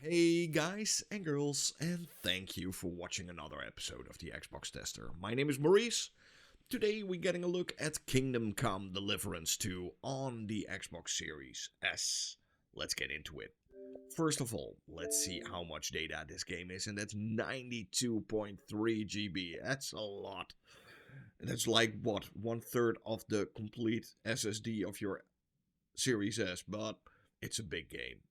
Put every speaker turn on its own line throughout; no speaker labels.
Hey guys and girls, and thank you for watching another episode of the Xbox Tester. My name is Maurice. Today we're getting a look at Kingdom Come Deliverance 2 on the Xbox Series S. Let's get into it. First of all, let's see how much data this game is, and that's 92.3 GB. That's a lot. That's like, what, 1/3 of the complete SSD of your Series S, but it's a big game.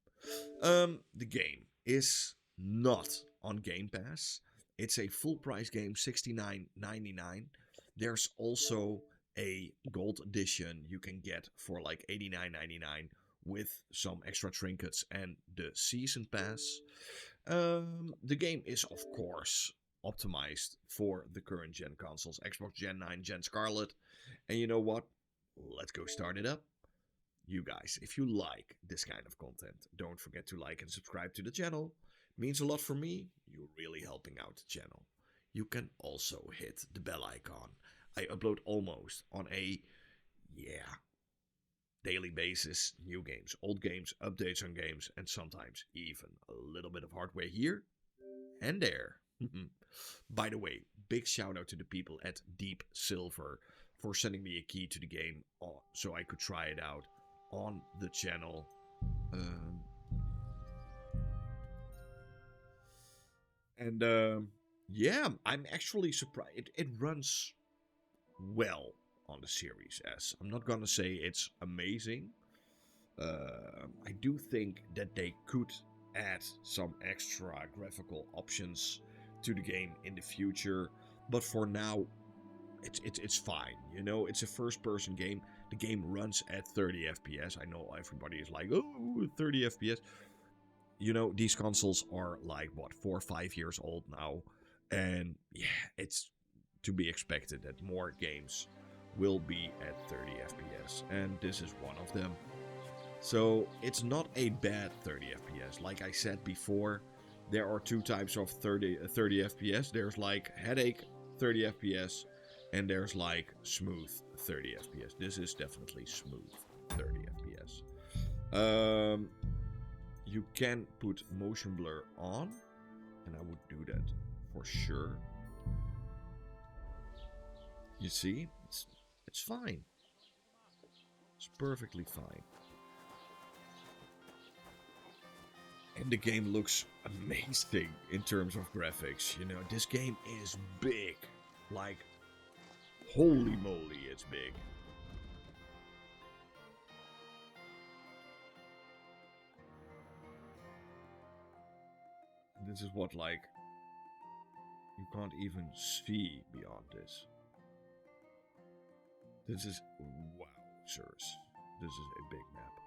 The game is not on Gamepass. It's a full price game, $69.99. There's also a gold edition you can get for like $89.99 with some extra trinkets and the season pass. The game is of course optimized for the current gen consoles, Xbox Gen 9, Gen Scarlet. And you know what? Let's go start it up. You guys, if you like this kind of content, don't forget to like and subscribe to the channel. It means a lot for me. You're really helping out the channel. You can also hit the bell icon. I upload almost on a, daily basis. New games, old games, updates on games, and sometimes even a little bit of hardware here and there. By the way, big shout out to the people at Deep Silver for sending me a key to the game so I could try it out on the channel. I'm actually surprised. It runs well on the Series S. I'm not gonna say it's amazing. I do think that they could add some extra graphical options to the game in the future, but for now it's fine. You know, it's a first-person game. The game runs at 30 FPS. I know everybody is like, oh, 30 FPS. You know, these consoles are like, what, 4 or 5 years old now. And yeah, it's to be expected that more games will be at 30 FPS. And this is one of them. So it's not a bad 30 FPS. Like I said before, there are two types of 30 FPS. There's like headache 30 FPS. And there's like smooth 30 FPS. This is definitely smooth 30 FPS. You can put motion blur on, and I would do that for sure. You see, it's fine. It's perfectly fine. And the game looks amazing in terms of graphics. You know, this game is big. Like, holy moly, it's big. This is what, like, you can't even see beyond this. This is, wow, sirs. This is a big map.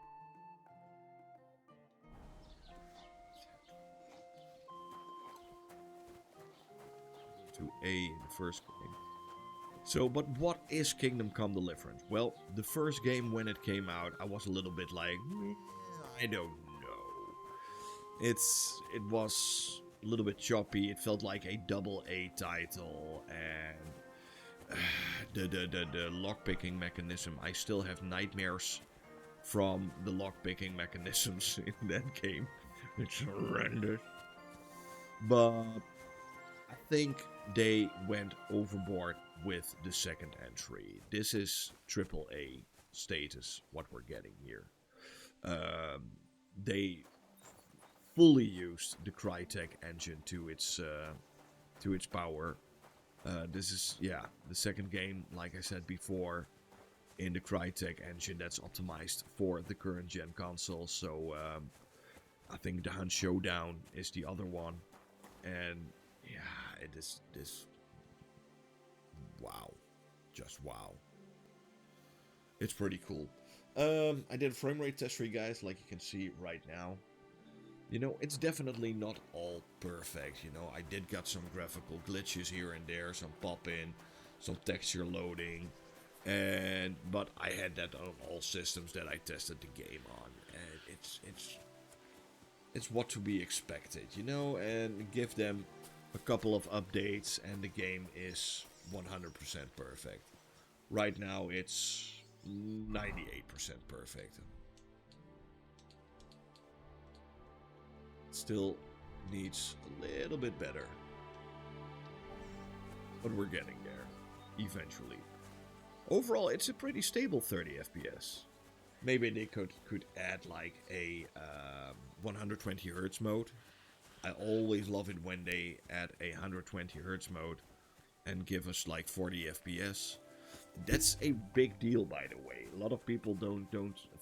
To A in the first game. So, but what is Kingdom Come Deliverance? Well, the first game when it came out, I was a little bit like, I don't know. It was a little bit choppy. It felt like a double A title, and the lockpicking mechanism. I still have nightmares from the lockpicking mechanisms in that game. It's horrendous. But I think they went overboard with the second entry. This is AAA status, what we're getting here. They fully used the Crytek engine to its power. This is, the second game, like I said before, in the Crytek engine that's optimized for the current gen console. So I think the Hunt Showdown is the other one. And yeah, it is this. Wow. Just wow. It's pretty cool. I did a frame rate test for you guys, like you can see right now. You know, it's definitely not all perfect. You know, I did get some graphical glitches here and there, some pop-in, some texture loading. But I had that on all systems that I tested the game on. And it's what to be expected, you know, and give them a couple of updates and the game is 100% perfect. Right now it's 98% perfect. Still needs a little bit better. But we're getting there, eventually. Overall, it's a pretty stable 30 FPS. Maybe they could add like a 120 Hz mode. I always love it when they add a 120 Hz mode and give us like 40 FPS. That's a big deal, by the way. A lot of people don't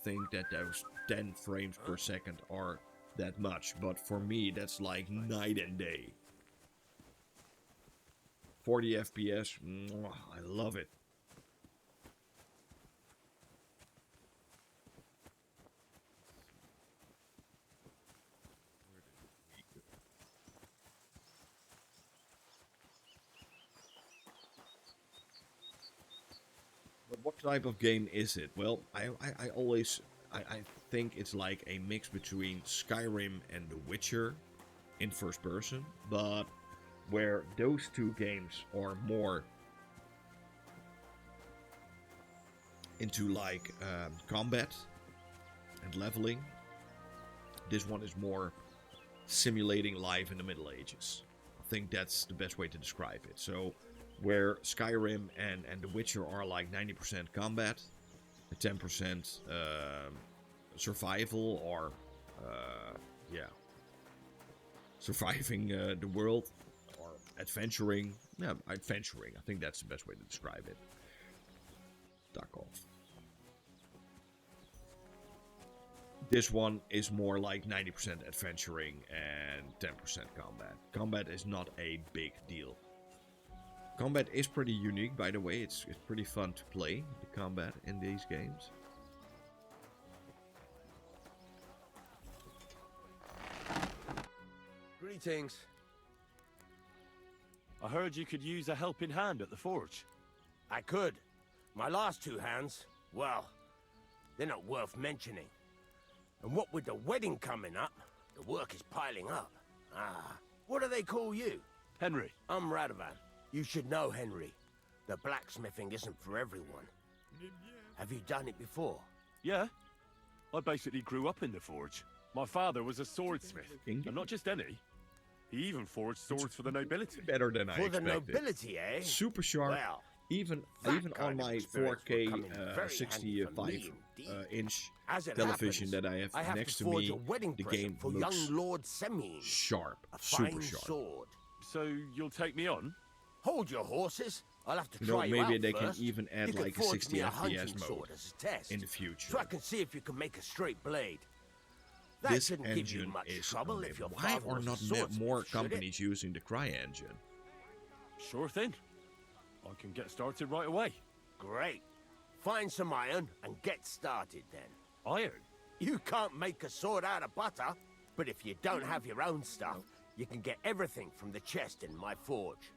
think that those 10 frames per second are that much, but for me that's like night and day. 40 FPS, I love it. But what type of game is it? Well, I think it's like a mix between Skyrim and The Witcher in first person, but where those two games are more into like combat and leveling. This one is more simulating life in the Middle Ages. I think that's the best way to describe it. So where Skyrim and The Witcher are like 90% combat, 10% survival or surviving the world, or adventuring. Yeah, adventuring. I think that's the best way to describe it. Duck off. This one is more like 90% adventuring and 10% combat. Combat is not a big deal. Combat is pretty unique, by the way. It's pretty fun to play the combat in these games.
Greetings.
I heard you could use a helping hand at the forge.
I could. My last two hands, well, they're not worth mentioning. And what with the wedding coming up, the work is piling up. What do they call you?
Henry.
I'm Radovan. You should know, Henry. The blacksmithing isn't for everyone. Have you done it before?
Yeah. I basically grew up in the forge. My father was a swordsmith, and not just any. He even forged swords for the nobility.
Better than I expected.
For the nobility, eh?
Super sharp.
Well,
even on my 4K 65 inch television that I have next to me, the game
for
looks
young Lord Semyon.
Sharp,
a
super
fine
sharp.
Sword.
So you'll take me on?
Hold your horses. I'll have to
You know,
try you
maybe
out
they
first.
can even add
You
like a
could forge
60
me a
FPS
hunting
mode
sword as a test.
in the future.
So I can see if you can make a straight blade. That
This
shouldn't give you
engine
much
is
trouble
amazing.
if your
Why
father
are
was a
not
swordsmith,
more
should it?
companies using the CryEngine?
Sure thing. I can get started right away.
Great. Find some iron and get started then.
Iron?
You can't make a sword out of butter, but if you don't have your own stuff, you can get everything from the chest in my forge.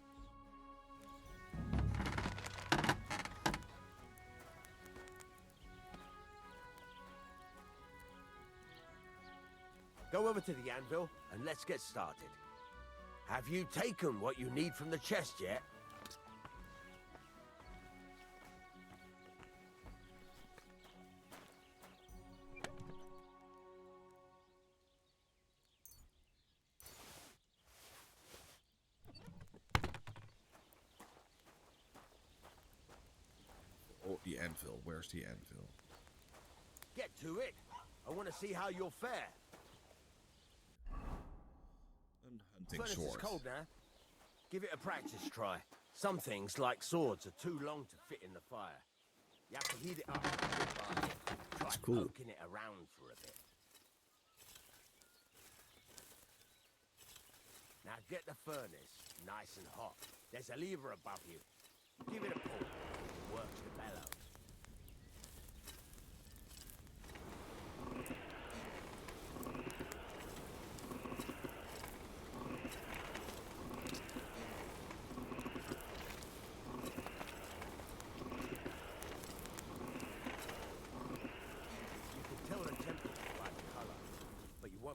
Go over to the anvil and let's get started. Have you taken what you need from the chest yet?
Oh, the anvil. Where's the anvil?
Get to it. I want to see how you'll fare.
Hunting
Furnace is
sword.
cold now. Give it a practice try. Some things, like swords, are too long to fit in the fire. You have to heat it up. Try
cool.
poking it around for a bit. Now get the furnace nice and hot. There's a lever above you. Give it a pull. It works the bellows.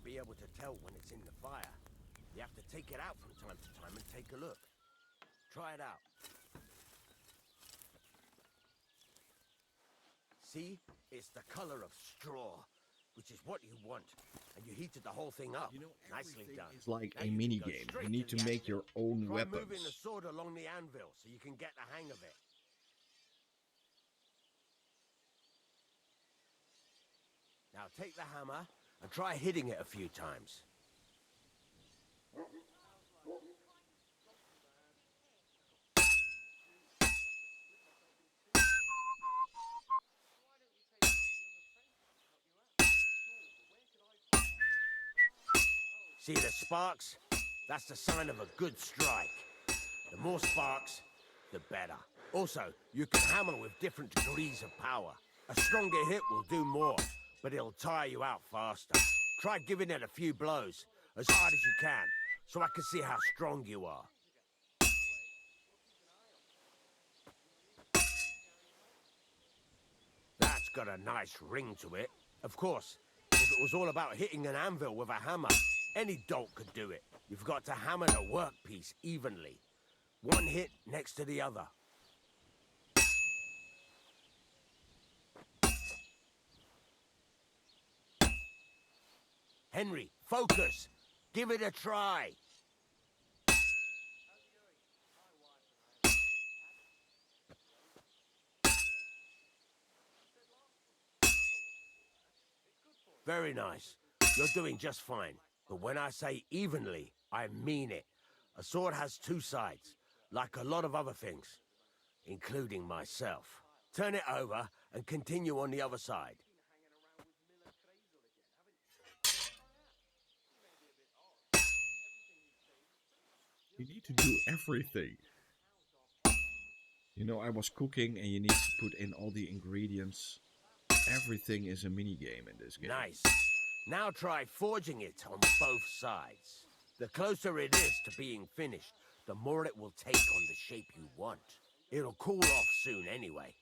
Be able to tell when it's in the fire. You have to take it out from time to time and take a look. Try it out. See? It's the color of straw. which is what you want. And you heated the whole thing up.
You know,
Nicely done.
it's like
Now
a
you can
mini
go
game.
straight
You need to
the
make
anvil.
your own
Try
weapons.
moving the sword along the anvil so you can get the hang of it. Now take the hammer and try hitting it a few times. See the sparks? That's the sign of a good strike. The more sparks, the better. Also, you can hammer with different degrees of power. A stronger hit will do more, but it'll tire you out faster. Try giving it a few blows, as hard as you can, so I can see how strong you are. That's got a nice ring to it. Of course, if it was all about hitting an anvil with a hammer, any dolt could do it. You've got to hammer the workpiece evenly. One hit next to the other. Henry, focus! Give it a try! Very nice. You're doing just fine. But when I say evenly, I mean it. A sword has two sides, like a lot of other things, including myself. Turn it over and continue on the other side.
You need to do everything. You know, I was cooking and you need to put in all the ingredients. Everything is a mini game in this game.
Nice. Now try forging it on both sides. The closer it is to being finished, the more it will take on the shape you want. It'll cool off soon anyway.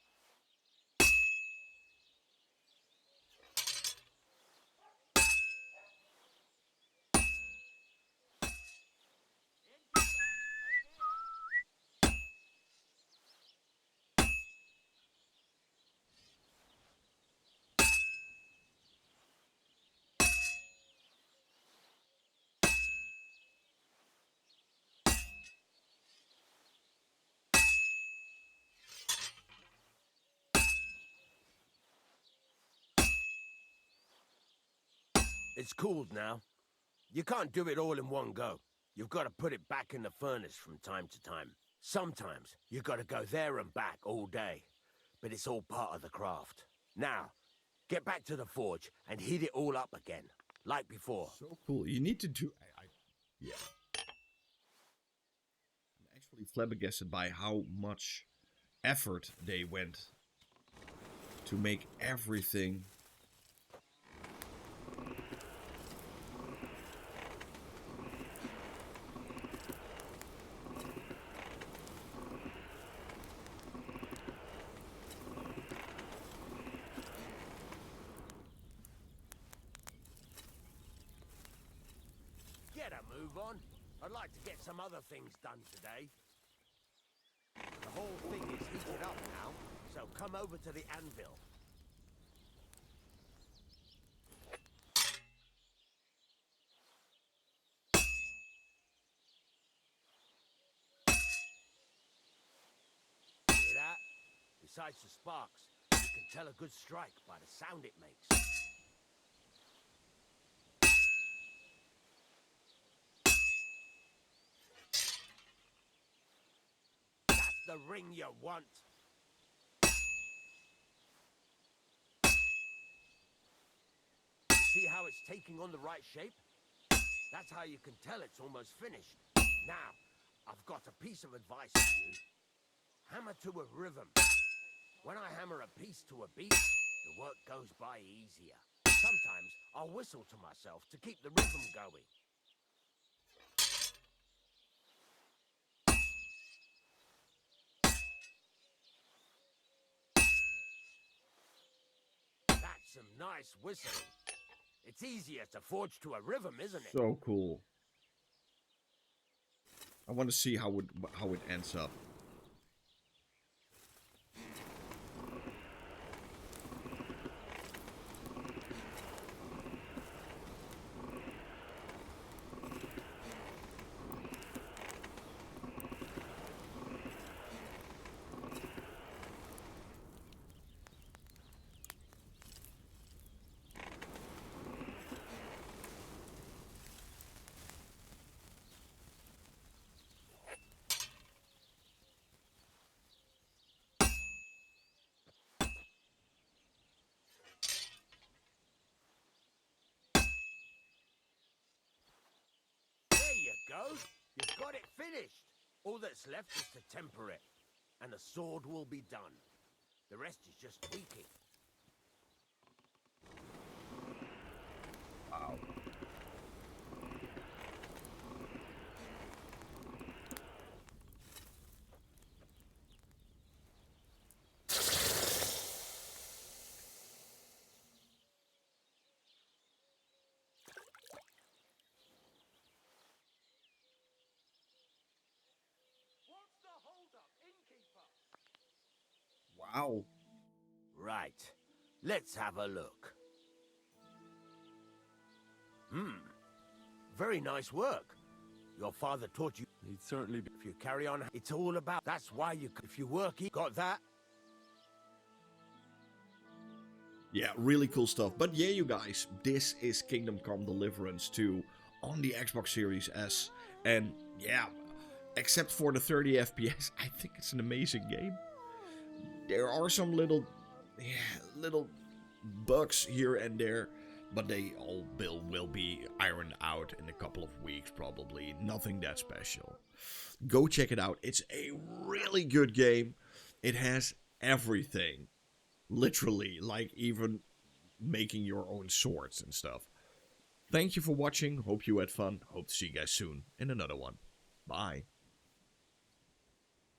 It's cooled now. You can't do it all in one go. You've got to put it back in the furnace from time to time. Sometimes you've got to go there and back all day. But it's all part of the craft. Now, get back to the forge and heat it all up again, like before.
So cool. You need to do... yeah. I'm actually flabbergasted by how much effort they went to make everything...
Get a move on. I'd like to get some other things done today. The whole thing is heated up now, so come over to the anvil. Hear that? Besides the sparks, you can tell a good strike by the sound it makes. The ring you want. See how it's taking on the right shape? That's how you can tell it's almost finished. Now, I've got a piece of advice for you. Hammer to a rhythm. When I hammer a piece to a beat, the work goes by easier. Sometimes I'll whistle to myself to keep the rhythm going. Some nice whistling. It's easier to forge to a rhythm, isn't it?
So cool. I want to see how it ends up.
go. You've got it finished. All that's left is to temper it, and the sword will be done. The rest is just tweaking.
Wow. Wow.
Right. Let's have a look. Very nice work. Your father taught you.
He'd certainly be.
If you carry on, it's all about. That's why you. If you work, got that.
Yeah, really cool stuff. But yeah, you guys, this is Kingdom Come Deliverance 2 on the Xbox Series S. And yeah, except for the 30 FPS, I think it's an amazing game. There are some little bugs here and there, but they all will be ironed out in a couple of weeks probably. Nothing that special. Go check it out. It's a really good game. It has everything. Literally, like even making your own swords and stuff. Thank you for watching. Hope you had fun. Hope to see you guys soon in another one. Bye.